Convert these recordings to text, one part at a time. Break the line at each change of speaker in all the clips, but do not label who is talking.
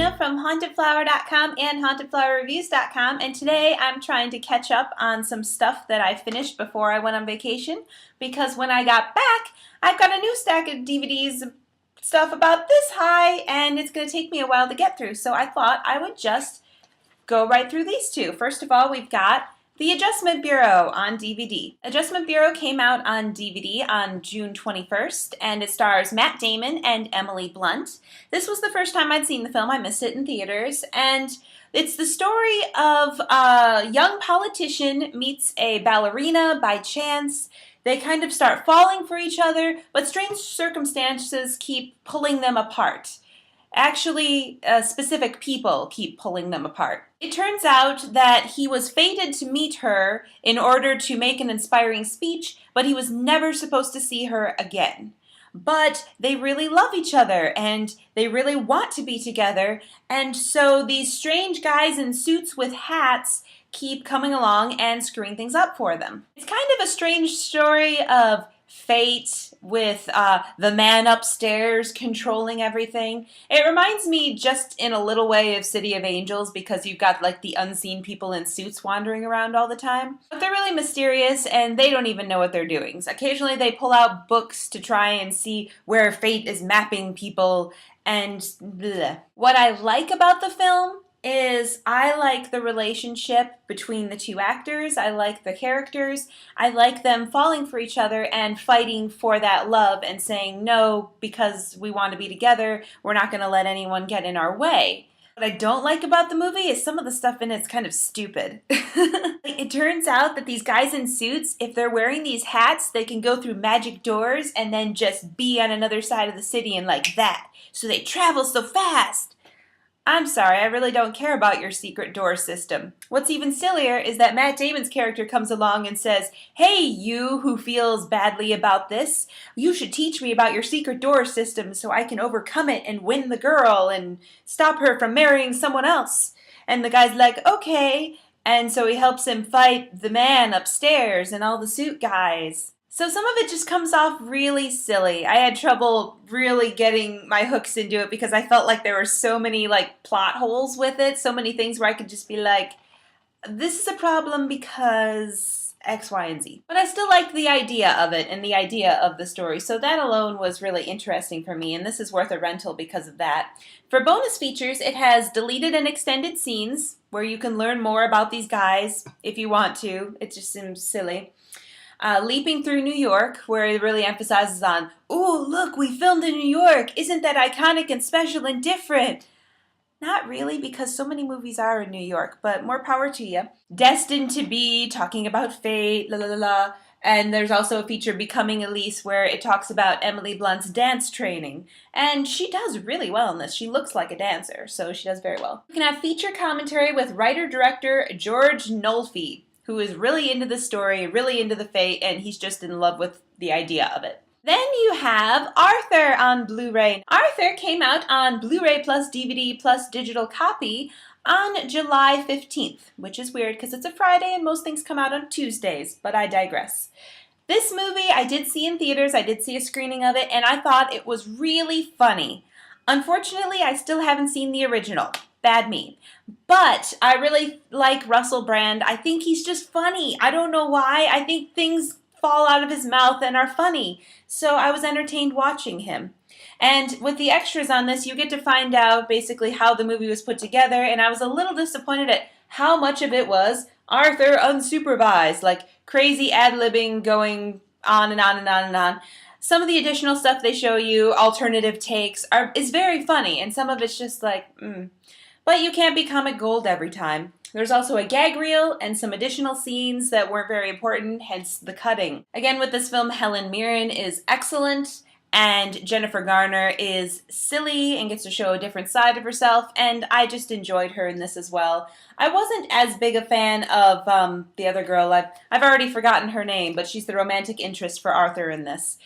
Gina from hauntedflower.com and hauntedflowerreviews.com, and today I'm trying to catch up on some stuff that I finished before I went on vacation, because when I got back, I've got a new stack of DVDs, stuff about this high, and it's going to take me a while to get through, so I thought I would just go right through these two. First of all, we've got The Adjustment Bureau on DVD. Adjustment Bureau came out on DVD on June 21st, and it stars Matt Damon and Emily Blunt. This was the first time I'd seen the film. I missed it in theaters, and it's the story of a young politician meets a ballerina by chance. They kind of start falling for each other, but strange circumstances keep pulling them apart. Actually, specific people keep pulling them apart. It turns out that he was fated to meet her in order to make an inspiring speech, but he was never supposed to see her again. But they really love each other, and they really want to be together, and so these strange guys in suits with hats keep coming along and screwing things up for them. It's kind of a strange story of fate with the man upstairs controlling everything. It reminds me just in a little way of City of Angels, because you've got like the unseen people in suits wandering around all the time. But they're really mysterious and they don't even know what they're doing. So occasionally they pull out books to try and see where fate is mapping people and bleh. What I like about the film is I like the relationship between the two actors. I like the characters. I like them falling for each other and fighting for that love and saying, no, because we want to be together, we're not going to let anyone get in our way. What I don't like about the movie is some of the stuff in it's kind of stupid. It turns out that these guys in suits, if they're wearing these hats, they can go through magic doors and then just be on another side of the city and like that. So they travel so fast. I'm sorry, I really don't care about your secret door system. What's even sillier is that Matt Damon's character comes along and says, hey, you who feels badly about this, you should teach me about your secret door system so I can overcome it and win the girl and stop her from marrying someone else. And the guy's like, okay. And so he helps him fight the man upstairs and all the suit guys. So some of it just comes off really silly. I had trouble really getting my hooks into it because I felt like there were so many like plot holes with it, so many things where I could just be like, this is a problem because X, Y, and Z. But I still liked the idea of it and the idea of the story, so that alone was really interesting for me, and this is worth a rental because of that. For bonus features, it has deleted and extended scenes where you can learn more about these guys if you want to. It just seems silly. Leaping Through New York, where it really emphasizes on, ooh, look, we filmed in New York. Isn't that iconic and special and different? Not really, because so many movies are in New York, but more power to you. Destined to Be, talking about fate, la la la la. And there's also a feature, Becoming Elise, where it talks about Emily Blunt's dance training. And she does really well in this. She looks like a dancer, so she does very well. You can have feature commentary with writer-director George Nolfi, who is really into the story, really into the fate, and he's just in love with the idea of it. Then you have Arthur on Blu-ray. Arthur came out on Blu-ray plus DVD plus digital copy on July 15th, which is weird because it's a Friday and most things come out on Tuesdays, but I digress. This movie I did see in theaters, I did see a screening of it, and I thought it was really funny. Unfortunately, I still haven't seen the original. Bad me. But I really like Russell Brand. I think he's just funny. I don't know why. I think things fall out of his mouth and are funny. So I was entertained watching him. And with the extras on this, you get to find out basically how the movie was put together. And I was a little disappointed at how much of it was Arthur unsupervised, like crazy ad-libbing going on and on and on and on. Some of the additional stuff they show you, alternative takes, is very funny. And some of it's just like, But you can't be comic gold every time. There's also a gag reel and some additional scenes that weren't very important, hence the cutting. Again, with this film, Helen Mirren is excellent, and Jennifer Garner is silly and gets to show a different side of herself, and I just enjoyed her in this as well. I wasn't as big a fan of the other girl. I've already forgotten her name, but she's the romantic interest for Arthur in this.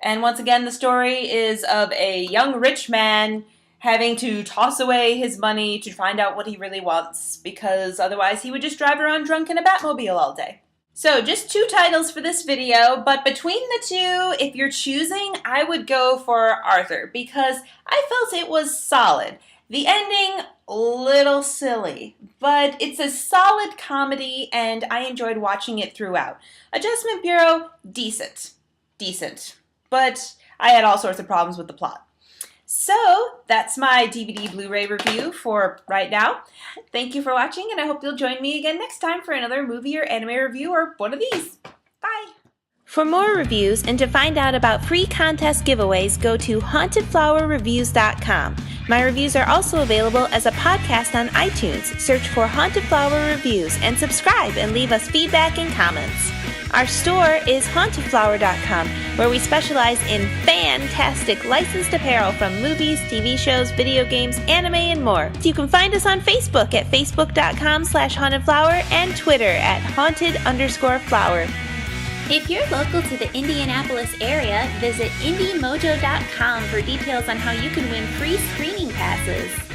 And once again, the story is of a young rich man having to toss away his money to find out what he really wants, because otherwise he would just drive around drunk in a Batmobile all day. So just 2 titles for this video, but between the two, if you're choosing, I would go for Arthur, because I felt it was solid. The ending, a little silly, but it's a solid comedy and I enjoyed watching it throughout. Adjustment Bureau, decent. But I had all sorts of problems with the plot. So, that's my DVD Blu-ray review for right now. Thank you for watching, and I hope you'll join me again next time for another movie or anime review or one of these. Bye! For more reviews and to find out about free contest giveaways, go to hauntedflowerreviews.com. My reviews are also available as a podcast on iTunes. Search for Haunted Flower Reviews and subscribe and leave us feedback and comments. Our store is hauntedflower.com, where we specialize in fantastic licensed apparel from movies, TV shows, video games, anime, and more. You can find us on Facebook at facebook.com/hauntedflower and Twitter at haunted_flower.
If you're local to the Indianapolis area, visit indiemojo.com for details on how you can win free screening passes.